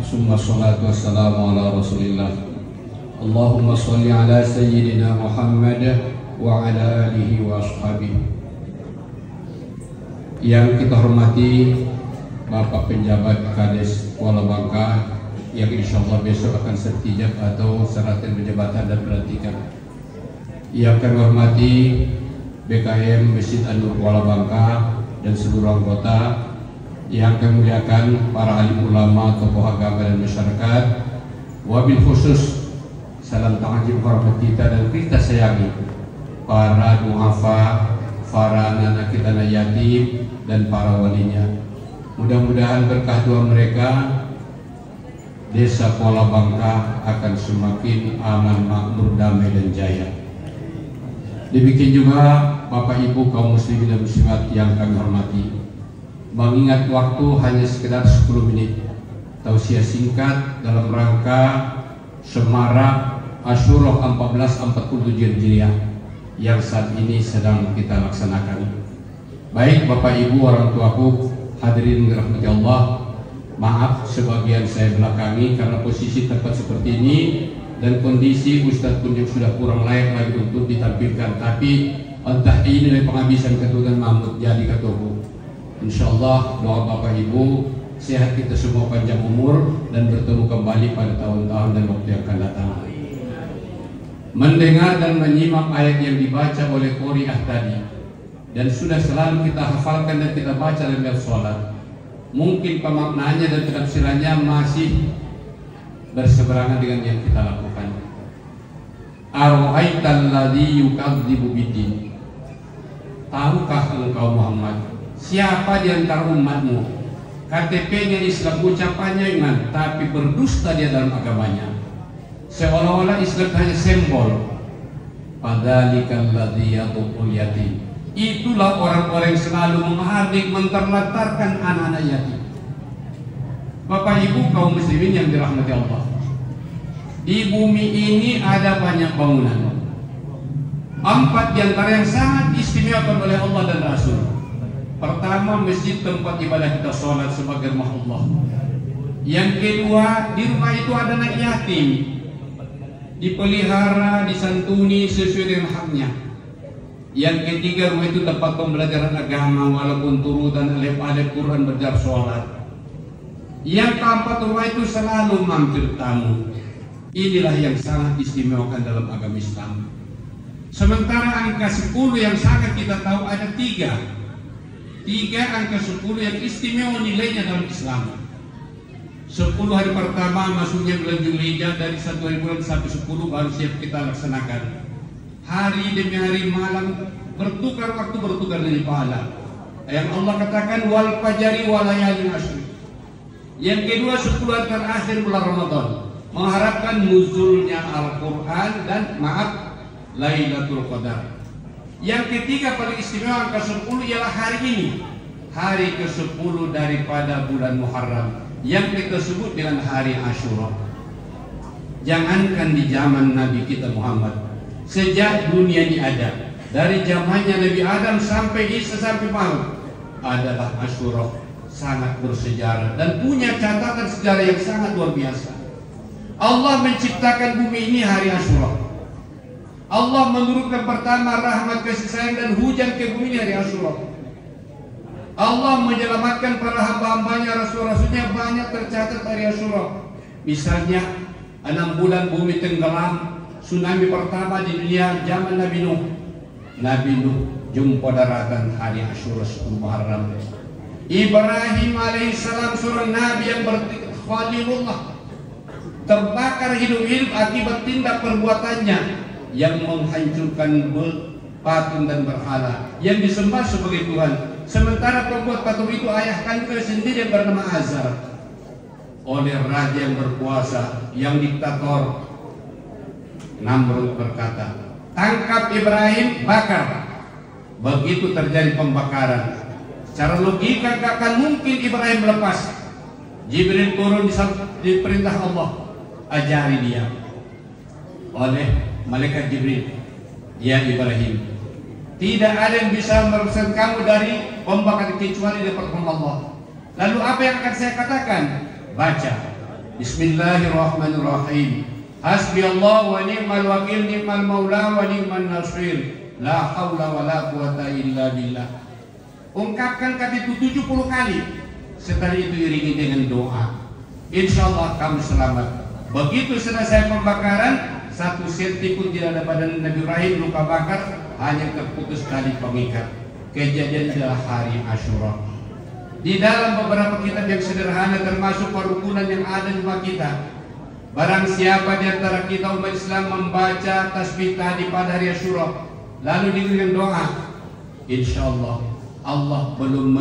Summa salatu wassalamu ala rasulillah. Allahumma salli ala sayyidina Muhammad wa ala alihi wa ashabihi. Yang kita hormati Bapak Penjabat Kades Kuala Bangka yang insyaallah besok akan sertijab atau seratan berjabatan dan pelantikan. Yang kami hormati BKM Masjid An-Nur Kuala Bangka dan seluruh anggota, yang kami muliakan para alim ulama, tokoh agama dan masyarakat. Wabil khusus salam ta'zim hormat kita dan kita sayangi para duafa, para anak-anak kita anak yatim dan para walinya. Mudah-mudahan berkah doa mereka Desa Kuala Bangka akan semakin aman, makmur, damai dan jaya. Demikian juga Bapak Ibu kaum muslimin dan muslimat yang kami hormati, mengingat waktu hanya sekedar 10 menit tausiah singkat dalam rangka Semarak Asyura 1447 Hijriah yang saat ini sedang kita laksanakan. Baik Bapak Ibu, orang tuaku, hadirin dirahmati Allah, maaf sebagian saya belakangi karena posisi tempat seperti ini dan kondisi Ustadz pun yang sudah kurang layak lagi untuk ditampilkan, tapi entah ini dari penghabisan keturunan Mahmud jadi ketubuh. InsyaAllah doa Bapak Ibu sehat kita semua, panjang umur dan bertemu kembali pada tahun-tahun dan waktu yang akan datang. Mendengar dan menyimak ayat yang dibaca oleh Qori'ah tadi dan sudah selalu kita hafalkan dan kita baca dalam sholat, mungkin pemaknaannya dan penafsirannya masih berseberangan dengan yang kita lakukan. Ara'aital ladzi yukadzibu biddin, tahukah engkau Muhammad siapa di antara umatmu KTP-nya Islam, ucapannya iman, tapi berdusta dia dalam agamanya, seolah-olah Islam hanya simbol. Padzalikal ladzi yadhul yatim, itulah orang-orang yang selalu menghardik, menterlantarkan anak-anak yatim. Bapak Ibu kaum muslimin yang dirahmati Allah, di bumi ini ada banyak bangunan, 4 di antara yang sangat istimewa oleh Allah dan Rasul. Pertama, masjid tempat ibadah kita sholat sebagai rumah Allah. Yang kedua, di rumah itu ada anak yatim, dipelihara, disantuni sesuai dengan haknya. Yang ketiga, rumah itu tempat pembelajaran agama walaupun turutan alif-alif Quran, belajar sholat. Yang keempat, rumah itu selalu mampir tamu. Inilah yang sangat istimewa dalam agama Islam. Sementara angka 10 yang sangat kita tahu ada 3 angka 10 yang istimewa nilainya dalam Islam. 10 hari pertama masuknya bulan Zulhijjah, dari 1 hari bulan sampai 10 baru siap kita laksanakan. Hari demi hari, malam bertukar waktu, bertukar dari pahala. Yang Allah katakan wal fajri wa layalin ashr. Yang kedua 10 hari terakhir bulan Ramadan, mengharapkan nuzulnya Al-Quran dan Lailatul Qadar. Yang ketiga paling istimewa angka 10 ialah hari ini, hari ke-10 daripada bulan Muharram yang kita sebut dengan hari Asyura. Jangankan di zaman Nabi kita Muhammad, sejak dunia ini ada, dari zamannya Nabi Adam sampai Isa sampai maut, adalah Asyura sangat bersejarah dan punya catatan sejarah yang sangat luar biasa. Allah menciptakan bumi ini hari Asyura. Allah menurunkan pertama rahmat, kasih sayang dan hujan ke bumi hari Asyura. Allah menyelamatkan para hamba-hambanya, rasul-rasulnya banyak tercatat hari Asyura. Misalnya 6 bulan bumi tenggelam, tsunami pertama di dunia zaman Nabi Nuh. Nabi Nuh jumpa daratan hari Asyura 10 Muharram. Ibrahim alaihissalam seorang nabi yang berkhalilullah, terbakar hidup-hidup akibat tindak perbuatannya yang menghancurkan patung dan berhala yang disembah sebagai Tuhan. Sementara pembuat patung itu ayah kandungnya sendiri yang bernama Azar. Oleh raja yang berkuasa, yang diktator, Namrud berkata, tangkap Ibrahim, bakar. Begitu terjadi pembakaran, secara logika gak akan mungkin Ibrahim melepas. Jibril turun di perintah Allah, ajari dia. Oleh malaikat Jibril, ya Ibrahim, tidak ada yang bisa melepaskan kamu dari pembakaran kecuali dari pertolongan Allah. Lalu apa yang akan saya katakan? Baca Bismillahirrahmanirrahim. Hasbiyallah wa ni'mal wakil, ni'mal maula wa ni'man nasir. La haula wa la quwata illa billah. Ungkapkan kata itu 70 kali. Setelah itu iringi dengan doa. Insya Allah kamu selamat. Begitu selesai pembakaran, 1 senti pun tidak ada pada Nabi Ibrahim luka bakar, hanya terputus tali pengikat. Kejadian adalah hari Asyura. Di dalam beberapa kitab yang sederhana termasuk perukunan yang ada di rumah kita, barang siapa di antara kita umat Islam membaca tasbih tadi pada hari Asyura, lalu dengan doa, insya Allah Allah belum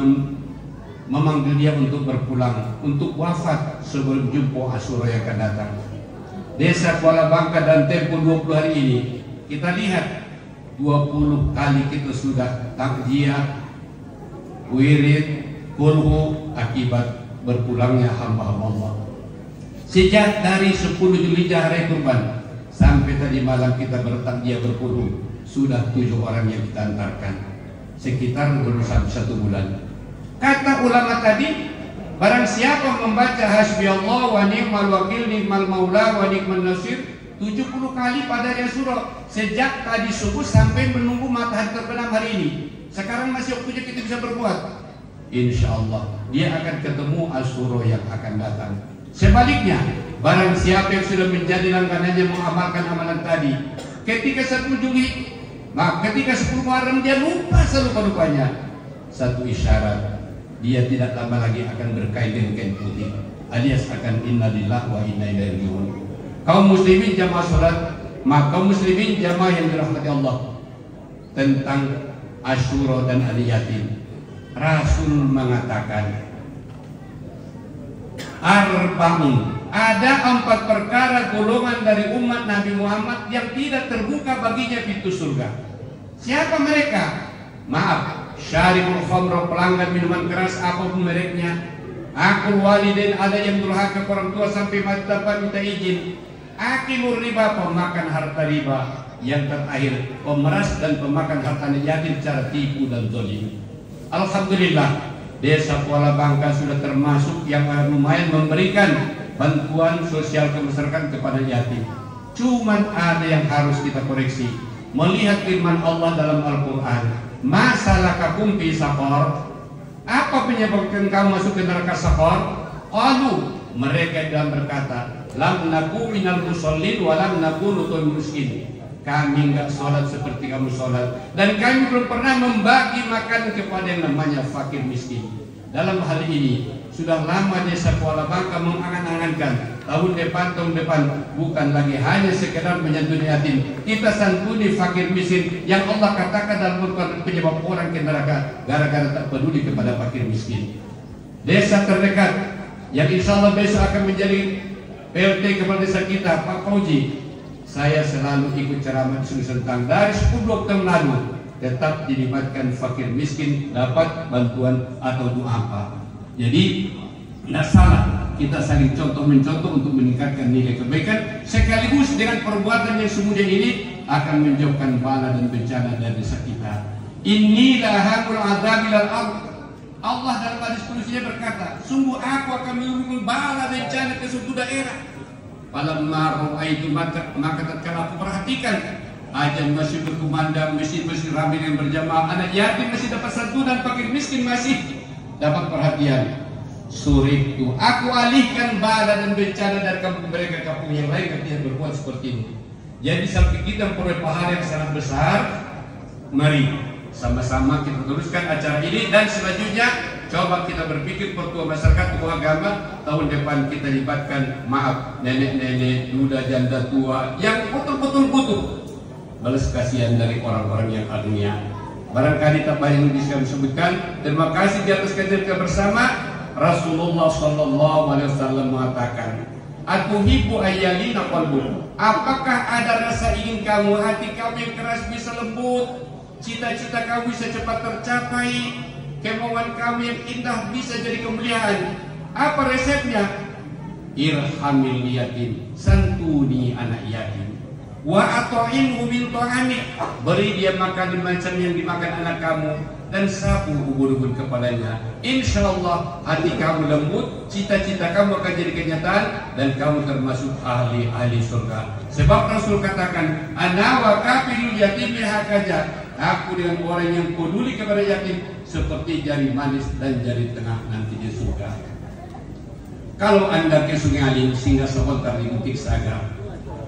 memanggil dia untuk berpulang, untuk wafat sebelum jumpa Asyura yang akan datang. Desa Kuala Bangka dan tempo 20 hari ini, kita lihat 20 kali kita sudah takziah, wirid, kulhu akibat berpulangnya hamba-hamba Allah. Sejak dari 10 Zulhijjah hari Kurban sampai tadi malam kita bertakziah berkulhu, sudah 7 orang yang kita antarkan, sekitar berusaha 1 bulan. Kata ulama tadi, barang siapa membaca hasbiyallah wa ni'mal wakil, ni'mal maula wa ni'man nasir 70 kali pada hari Asyura, sejak tadi subuh sampai menunggu matahari terbenam hari ini. Sekarang masih waktunya kita bisa berbuat. Insya Allah dia akan ketemu Asyura yang akan datang. Sebaliknya, barang siapa yang sudah menjadi langganannya mengamalkan amalan tadi, ketika 1 Juli, ketika 10 Muharram dia lupa selupa-lupanya. Satu isyarat, dia tidak lama lagi akan berkain dengan kain putih, alias akan innalillahi wa inna ilaihi raji'un. Kaum muslimin jamaah salat, kaum muslimin jamaah yang dirahmati Allah, tentang Asyura dan hari yatim, Rasul mengatakan arba'un, ada 4 perkara golongan dari umat Nabi Muhammad yang tidak terbuka baginya pintu surga. Siapa mereka? Maaf, syaribul khamr, pelanggan minuman keras apapun mereknya, akul walidain, ada yang durhaka orang tua sampai mati tanpa minta izin, akilur riba, pemakan harta riba, yang terakhir pemeras dan pemakan harta yatim secara tipu dan zalim. Alhamdulillah, Desa Kuala Bangka sudah termasuk yang lumayan memberikan bantuan sosial kemasyarakatan kepada yatim. Cuman ada yang harus kita koreksi. Melihat firman Allah dalam Al-Quran, masalakakum fi saqar, apa penyebabkan kamu masuk ke neraka saqar? Qalu, mereka dalam berkata, lam naku minal musallin wa lam naku nut'imul miskin. Kami enggak sholat seperti kamu sholat, dan kami belum pernah membagi makan kepada yang namanya fakir miskin. Dalam hal ini sudah lama Desa Kuala Bangka mengangan-angankan tahun depan bukan lagi hanya sekedar menyantuni yatim, kita santuni fakir miskin yang Allah katakan dalam Al-Quran penyebab orang ke neraka gara-gara tak peduli kepada fakir miskin. Desa terdekat yang insya Allah besok akan menjadi PLT kepada desa kita, Pak Fauji, saya selalu ikut ceramah tentang dari 10 tahun lalu tetap dilibatkan fakir miskin dapat bantuan atau doa apa. Jadi tidak salah kita saling contoh-mencontoh untuk meningkatkan nilai kebaikan, sekaligus dengan perbuatan yang semudah ini akan menjauhkan bala dan bencana dari desa kita. Inilah hakul adzabil al-ard. Allah dalam hadis qudsinya berkata, sungguh aku akan menurunkan bala bencana ke suatu daerah. Falamma ra'aitu, maka tatkala aku perhatikan ajan masih berkumandang, masjid-masjid ramai yang berjamaah, anak yatim masih dapat santunan, fakir miskin masih dapat perhatian. Sore itu aku alihkan bala dan bencana dari kampung mereka ke kampung yang lain, tidak berbuat seperti ini. Jadi sampai kita memperoleh pahala yang sangat besar. Mari sama-sama kita teruskan acara ini, dan selanjutnya coba kita berpikir pertua masyarakat, tokoh agama, tahun depan kita libatkan, maaf, nenek-nenek, duda, janda tua yang betul-betul butuh balas kasihan dari orang-orang yang karunia. Barangkali tak banyak yang bisa disebutkan. Terima kasih di atas kehadiran bersama. Rasulullah SAW mengatakan, atuhibbu ayyalina qalbu, apakah ada rasa ingin kamu, hati kamu yang keras bisa lembut, cita-cita kamu bisa cepat tercapai, kemauan kamu yang indah bisa jadi kemuliaan? Apa resepnya? Irhamil yatim, santuni anak yatim. Wa at'imhu min ta'amik, beri dia makan macam yang dimakan anak kamu. dan sapu ubun-ubun kepalanya. Insya Allah hati kamu lembut, cita-cita kamu akan jadi kenyataan, dan kamu termasuk ahli surga. Sebab Rasul katakan, ana wa kafilul yatim hakaja, aku dengan orang yang peduli kepada yatim seperti jari manis dan jari tengah nanti di surga. Kalau Anda ke Sungai Alim singgah sebentar di Butik Saga,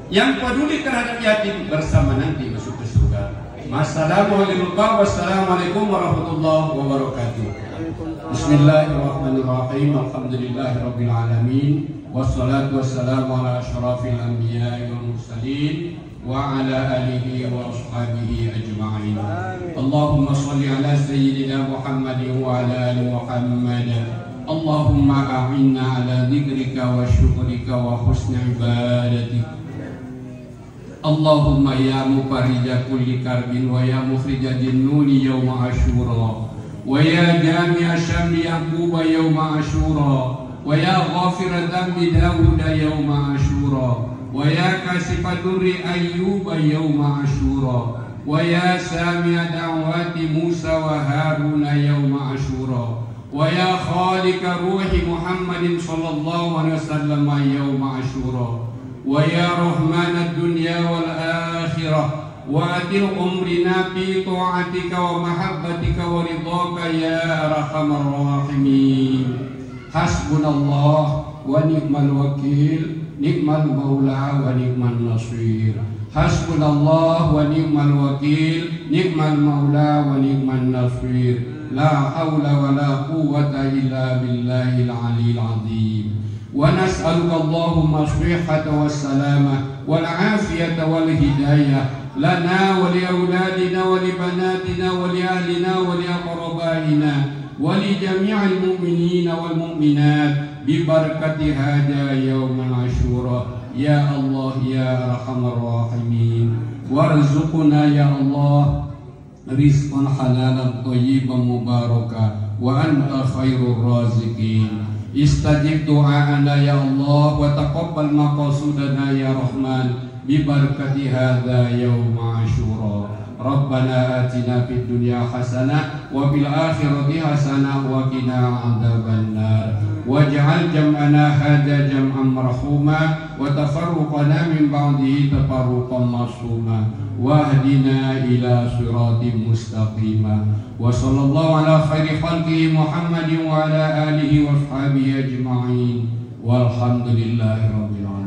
yang peduli terhadap yatim bersama nanti masuk ke surga. Wassalamualaikum warahmatullahi wabarakatuh. Bismillahirrahmanirrahim. Alhamdulillahirabbil alamin. Wassalatu wassalamu ala asyrafil anbiya'i wal mursalin wa ala alihi wa ashabihi ajma'in. Allahumma shalli ala sayyidina Muhammadin wa ala ali Muhammad. Allahumma a'inna ala dzikrika wa syukrika wa husni ibadatik. Allahumma ya mufarrija kulli karbin wa ya mukhrija jinnuni yawma asyura wa ya jami'a syamli yaquba yawma asyura wa ya ghafira dhanbi dauda yawma asyura wa ya kasifa durri ayyuba yawma asyura wa ya sami'a da'wati Musa wa Haruna yawma asyura wa ya khaliqa ruhi Muhammadin sallallahu alaihi wasallam yawma asyura wa ya rahman ad-dunya wal akhirah wa atil umrina fi ta'atika wa mahabbatika wa ridhaka ya arhamar rahimin. Hasbunallah wa ni'mal wakil, ni'mal maula wa ni'mal nasir. Hasbunallah wa ni'mal wakil, ni'mal maula wa ni'mal nasir. La haula wa la quwwata illa billahil aliyyil azim. Wa nas'aluka Allahumma as-sihhata was-salamah wal 'afiyata wal hidayah lana wa li auladina wa li banatina wa li ahlina wa li aqrabaina wa li jami'il mu'minina wal mu'minat bi barakati hada yaumil asyura. Ya Allah ya arhamar rahimin, warzuqna ya Allah rizqan halalan thayyiban mubaraka wa anta khairur raziqin. Istajib du'aana ya Allah wa taqabbal maqasudana ya Rahman bi barakati hadza yaum asyura. Rabbana atina fid dunya hasanah wa fil akhirati hasanah wa qina adzabannar. Waj'al jam'ana hadza jam'an marhuma wa tafarruqana min ba'dihi tafarruqan masuma. Wahdina ila siratim mustaqima. Wa sallallahu ala khairi khalqihi Muhammadin wa ala alihi wa ashabihi ajma'in. Walhamdulillahi rabbil alamin.